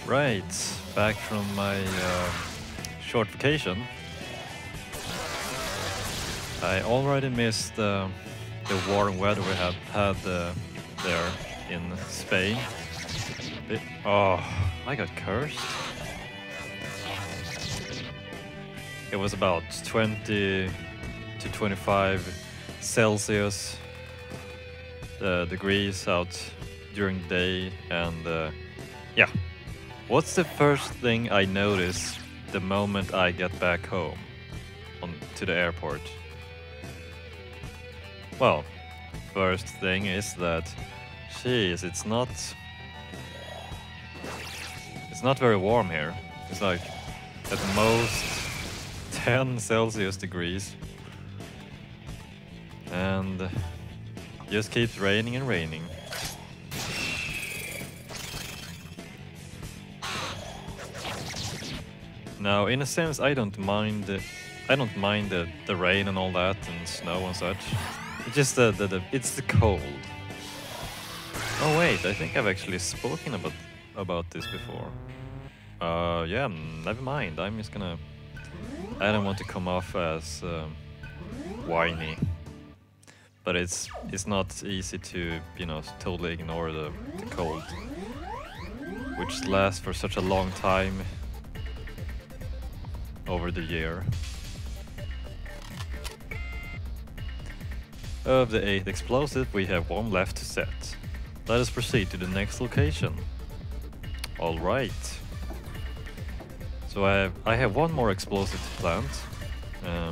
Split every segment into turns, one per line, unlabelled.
Right, back from my short vacation. I already missed the warm weather we have had there in Spain. Oh, I got cursed. It was about 20 to 25 Celsius degrees out during the day, and yeah. What's the first thing I notice the moment I get back home to the airport? Well, first thing is that, jeez, it's not very warm here. It's like at most 10 Celsius degrees, and just keeps raining and raining. Now, in a sense, I don't mind the rain and all that and snow and such. It's just it's the cold. Oh wait, I think I've actually spoken about this before. Yeah, never mind. I'm just gonna. I don't want to come off as whiny, but it's not easy to totally ignore the cold, which lasts for such a long time over the year. Of the 8 explosives, we have 1 left to set. Let us proceed to the next location. Alright. So I have 1 more explosive to plant. I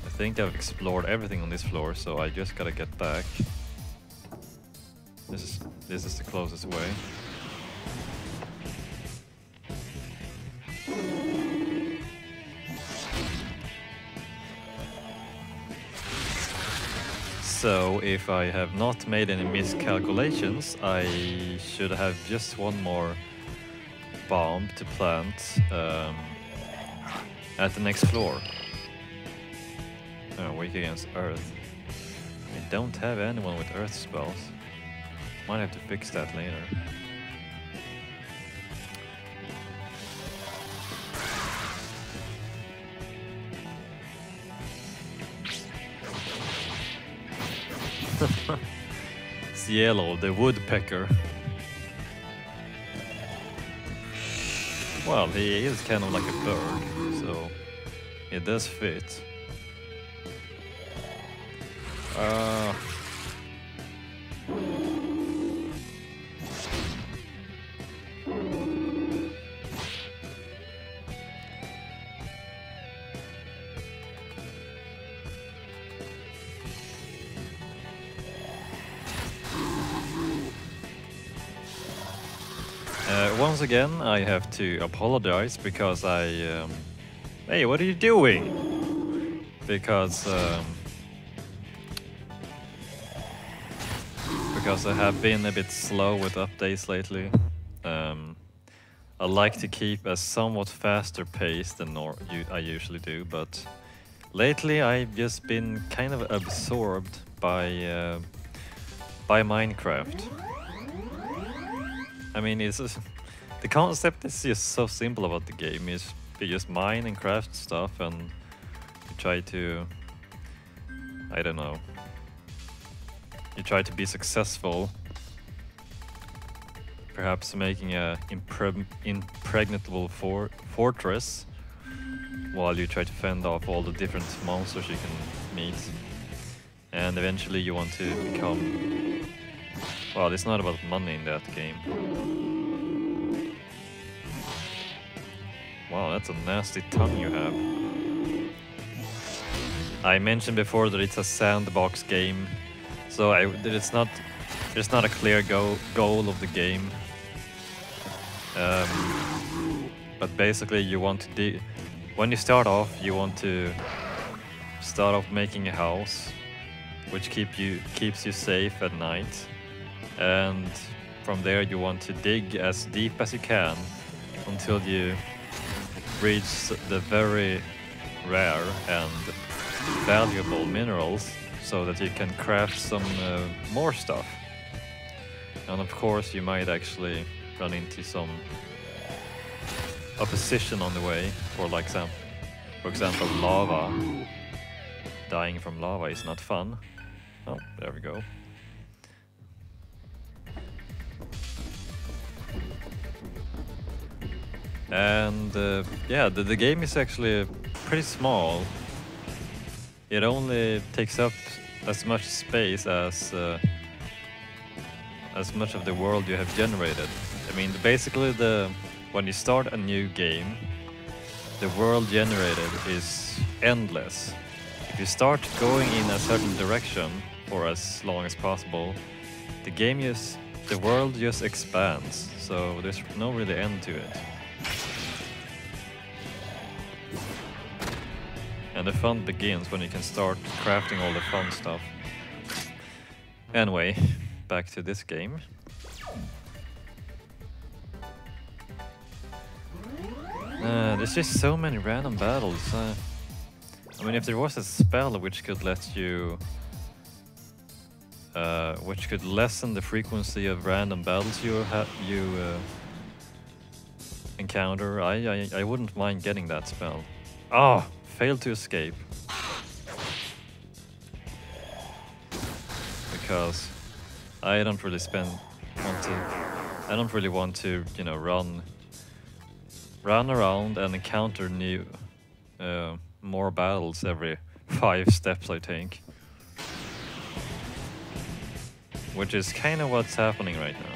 think I've explored everything on this floor, so I just gotta get back. This is the closest way. So, if I have not made any miscalculations, I should have just 1 more bomb to plant at the next floor. Oh, weak against earth. I don't have anyone with earth spells. Might have to fix that later. It's Yellow, the woodpecker. Well, he is kind of like a bird, so it does fit. Once again, I have to apologize because hey, what are you doing? Because I have been a bit slow with updates lately. I like to keep a somewhat faster pace than I usually do, but lately I've just been kind of absorbed by Minecraft. I mean, the concept is just so simple about the game. You just mine and craft stuff, and you try to, I don't know, you try to be successful, perhaps making a impregnable fortress while you try to fend off all the different monsters you can meet, and eventually you want to become, well, it's not about money in that game. Wow, that's a nasty tongue you have. I mentioned before that it's a sandbox game, so there's not a clear goal of the game. But basically, you want to when you start off, you want to start off making a house, which keeps you safe at night, and from there you want to dig as deep as you can until you reach the very rare and valuable minerals, so that you can craft some more stuff. And of course, you might actually run into some opposition on the way, for example lava. Dying from lava is not fun. Oh, there we go. And yeah, the game is actually pretty small. It only takes up as much space as much of the world you have generated. I mean, basically, when you start a new game, the world generated is endless. If you start going in a certain direction for as long as possible, the world just expands. So there's no really end to it. And the fun begins when you can start crafting all the fun stuff. Anyway, back to this game. There's just so many random battles. I mean, if there was a spell which could let you... which could lessen the frequency of random battles you encounter, I wouldn't mind getting that spell. Ah! Failed to escape. Because I don't really want to, you know, run around and encounter new, more battles every 5 steps, I think. Which is kind of what's happening right now.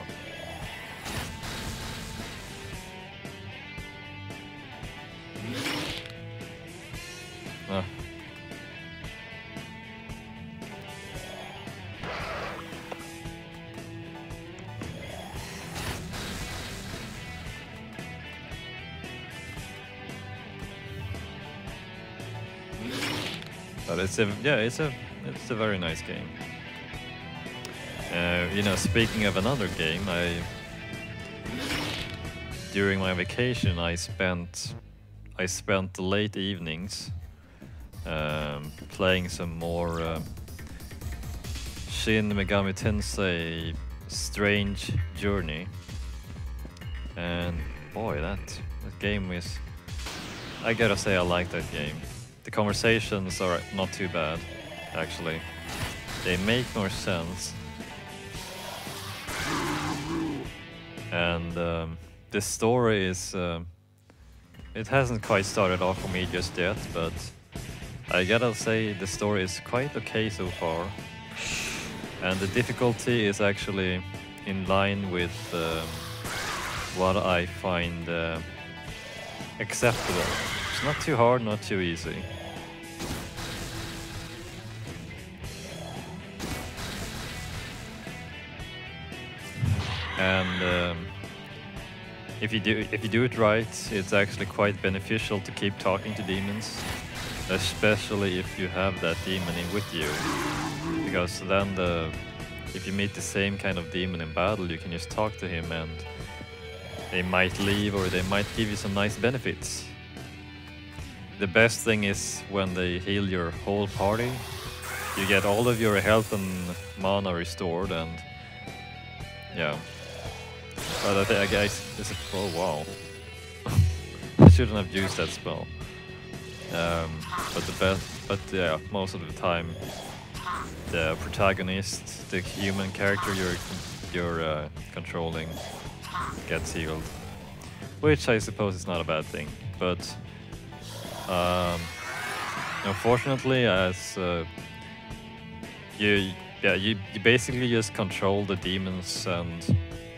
But it's a very nice game. You know, speaking of another game, during my vacation I spent the late evenings playing some more Shin Megami Tensei Strange Journey, and boy, that game is, I gotta say, I like that game. The conversations are not too bad, actually. They make more sense. And the story is... it hasn't quite started off for me just yet, but I gotta say the story is quite okay so far. And the difficulty is actually in line with what I find acceptable. It's not too hard, not too easy. And if you do it right, it's actually quite beneficial to keep talking to demons, especially if you have that demon in with you, because then if you meet the same kind of demon in battle, you can just talk to him and they might leave or they might give you some nice benefits. The best thing is when they heal your whole party, you get all of your health and mana restored, and yeah. But I think, I guess, oh wow. I shouldn't have used that spell. But yeah, most of the time, the protagonist, the human character you're controlling, gets healed, which I suppose is not a bad thing. But unfortunately, as you basically just control the demons and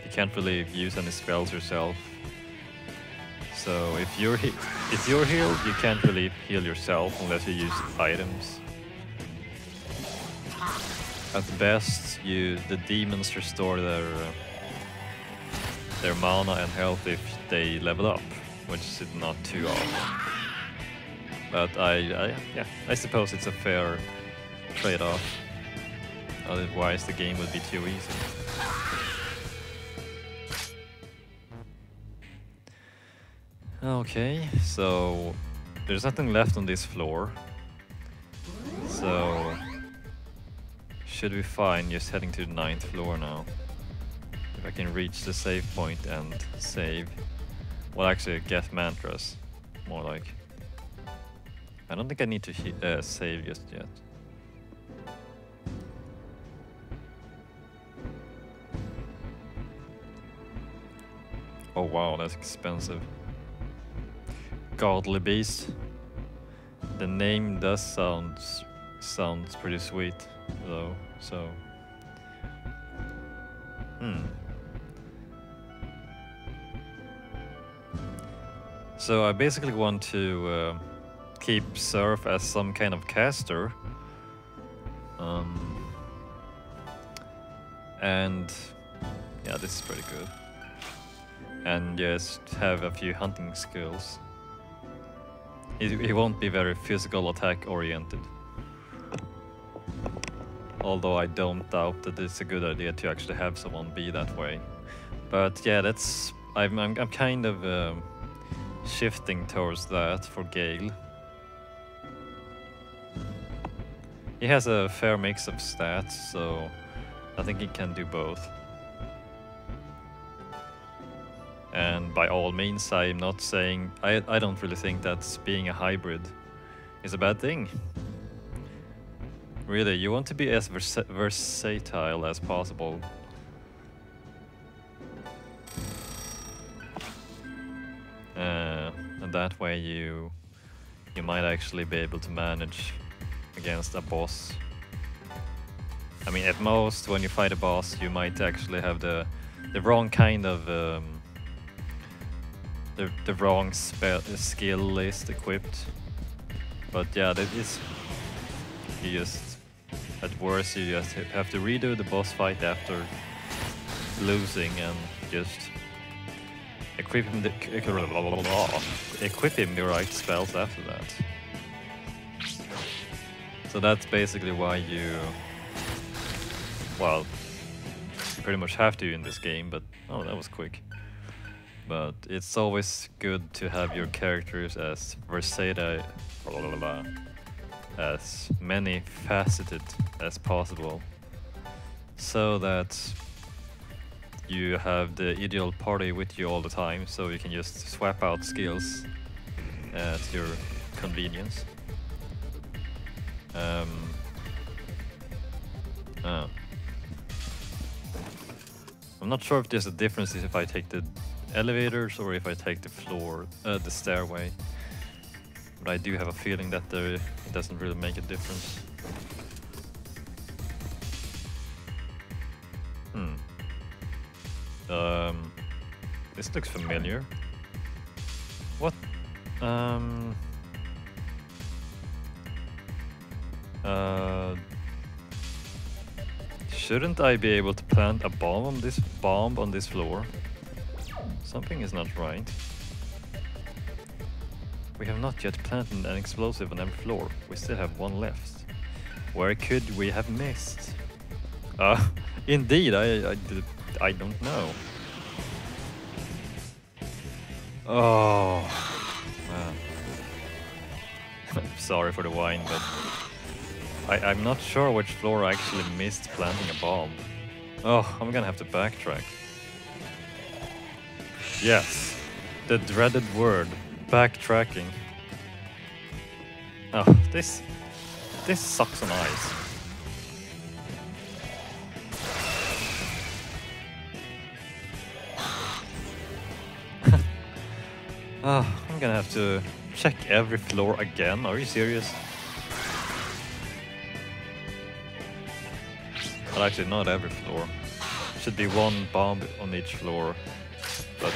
you can't really use any spells yourself. So if you're healed, you can't really heal yourself unless you use items. At best, the demons restore their mana and health if they level up, which is not too often. But I suppose it's a fair trade-off. Otherwise, the game would be too easy. Okay, so there's nothing left on this floor. So should be fine just heading to the 9th floor now. If I can reach the save point and save. Well, actually get mantras, more like. I don't think I need to save just yet. Oh wow, that's expensive. Godly Beast. The name does sounds pretty sweet though, so So I basically want to keep Surf as some kind of caster. And yeah, this is pretty good. And just have a few hunting skills. He won't be very physical attack oriented. Although I don't doubt that it's a good idea to actually have someone be that way. But yeah, that's I'm kind of shifting towards that for Gale. He has a fair mix of stats, so I think he can do both. And by all means, I'm not saying... I don't really think that being a hybrid is a bad thing. Really, you want to be as versatile as possible. And that way you might actually be able to manage against a boss. I mean, at most, when you fight a boss, you might actually have the wrong kind of... the wrong skill list equipped. But yeah, that is... You just... At worst, you just have to redo the boss fight after losing and just... Equip him the right spells after that. So that's basically why you... Well, you pretty much have to in this game, but... Oh, that was quick. But it's always good to have your characters as versatile, as many faceted as possible, so that you have the ideal party with you all the time, so you can just swap out skills at your convenience. I'm not sure if there's a difference if I take the elevators or if I take the floor, the stairway. But I do have a feeling that it doesn't really make a difference. This looks familiar. What? Shouldn't I be able to plant a bomb on this floor? Something is not right. We have not yet planted an explosive on every floor. We still have one left. Where could we have missed? Indeed, I don't know. Oh, man. Sorry for the whine, but I'm not sure which floor I actually missed planting a bomb. Oh, I'm gonna have to backtrack. Yes, the dreaded word, backtracking. Oh, this sucks on ice. I'm gonna have to check every floor again. Are you serious? Well, actually, not every floor. Should be one bomb on each floor. But,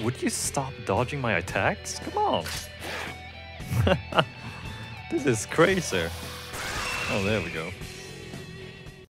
would you stop dodging my attacks? Come on! This is crazy. Oh, there we go.